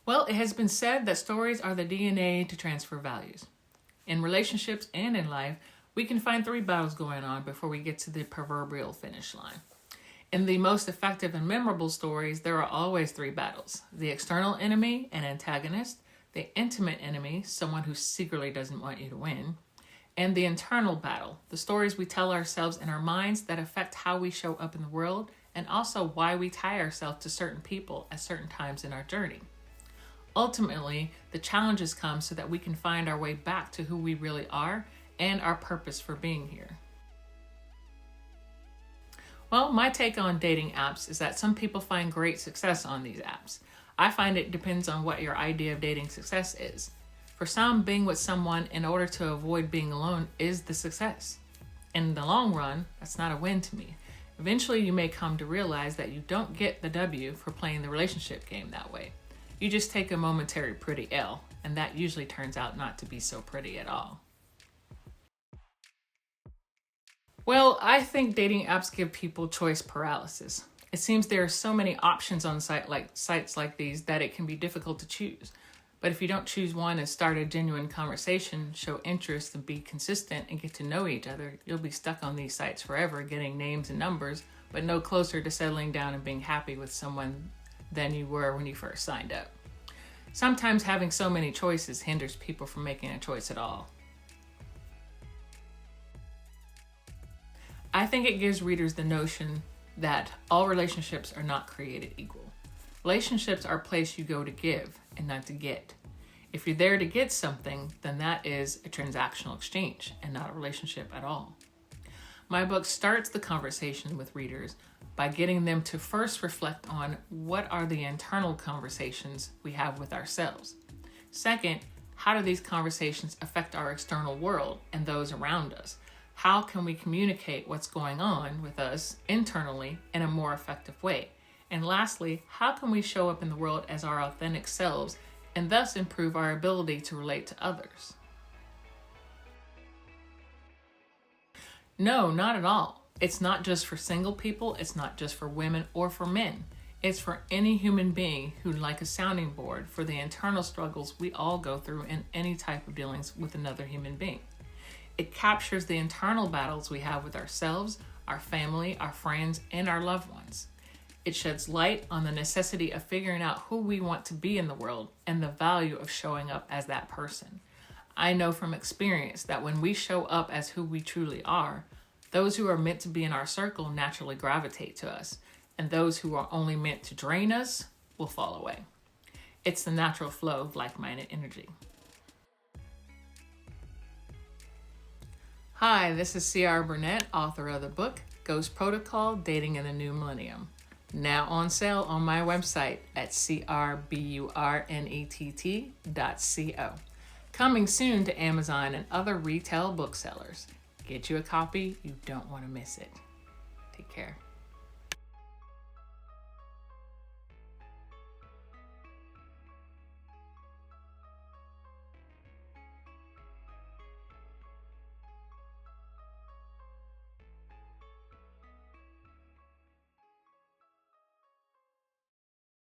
Well, it has been said that stories are the DNA to transfer values. In relationships and in life, we can find 3 battles going on before we get to the proverbial finish line. In the most effective and memorable stories, there are always 3 battles: the external enemy, an antagonist; the intimate enemy, someone who secretly doesn't want you to win; and the internal battle, the stories we tell ourselves in our minds that affect how we show up in the world, and also why we tie ourselves to certain people at certain times in our journey. Ultimately, the challenges come so that we can find our way back to who we really are and our purpose for being here. Well, my take on dating apps is that some people find great success on these apps. I find it depends on what your idea of dating success is. For some, being with someone in order to avoid being alone is the success. In the long run, that's not a win to me. Eventually, you may come to realize that you don't get the W for playing the relationship game that way. You just take a momentary pretty L, and that usually turns out not to be so pretty at all. Well, I think dating apps give people choice paralysis. It seems there are so many options on sites like these that it can be difficult to choose. But if you don't choose one and start a genuine conversation, show interest and be consistent and get to know each other, you'll be stuck on these sites forever, getting names and numbers, but no closer to settling down and being happy with someone than you were when you first signed up. Sometimes having so many choices hinders people from making a choice at all. I think it gives readers the notion that all relationships are not created equal. Relationships are a place you go to give and not to get. If you're there to get something, then that is a transactional exchange and not a relationship at all. My book starts the conversation with readers by getting them to first reflect on what are the internal conversations we have with ourselves. Second, how do these conversations affect our external world and those around us? How can we communicate what's going on with us internally in a more effective way? And lastly, how can we show up in the world as our authentic selves and thus improve our ability to relate to others? No, not at all. It's not just for single people. It's not just for women or for men. It's for any human being who'd like a sounding board for the internal struggles we all go through in any type of dealings with another human being. It captures the internal battles we have with ourselves, our family, our friends, and our loved ones. It sheds light on the necessity of figuring out who we want to be in the world and the value of showing up as that person. I know from experience that when we show up as who we truly are, those who are meant to be in our circle naturally gravitate to us, and those who are only meant to drain us will fall away. It's the natural flow of like-minded energy. Hi, this is C.R. Burnett, author of the book Ghost Protocol: Dating in the New Millennium. Now on sale on my website at crburnett.co. Coming soon to Amazon and other retail booksellers. Get you a copy, you don't want to miss it. Take care.